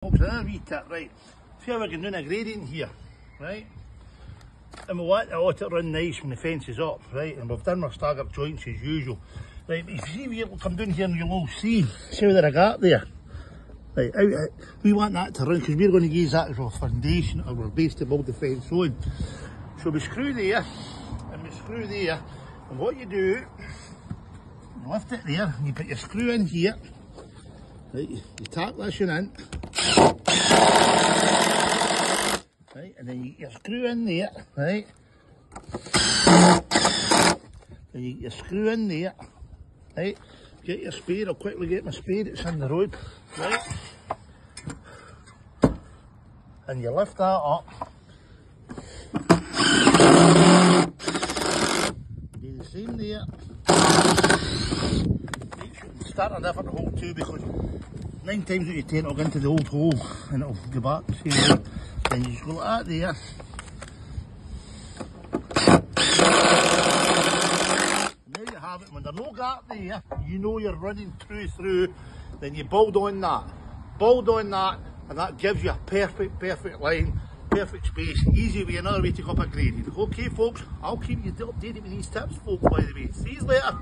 Another wee tip, right? See how we're going down a gradient here, right? And we want to run nice when the fence is up, right? And we've done our staggered joints as usual. Right, but if you see, we'll come down here and you'll all see where there a gap there. Right, we want that to run because we're going to use that as our foundation or our base to build the fence on. So we screw there, and we screw there, and what you do, you lift it there, and you put your screw in here, right, you tap this one in, right, and then you get your screw in there, right, then you get your screw in there, right, get your spade. I'll quickly get my spade, it's in the road, right, and you lift that up, do the same there, start a different hole too, because 9 times out of 10 it'll go into the old hole and it'll go back the same way. Then you just go like that there. There you have it. When there's no gap there, you know you're running through, then you build on that. Build on that, and that gives you a perfect line, perfect space, easy way, another way to go up a gradient. Okay folks, I'll keep you updated with these tips folks, by the way. See you later.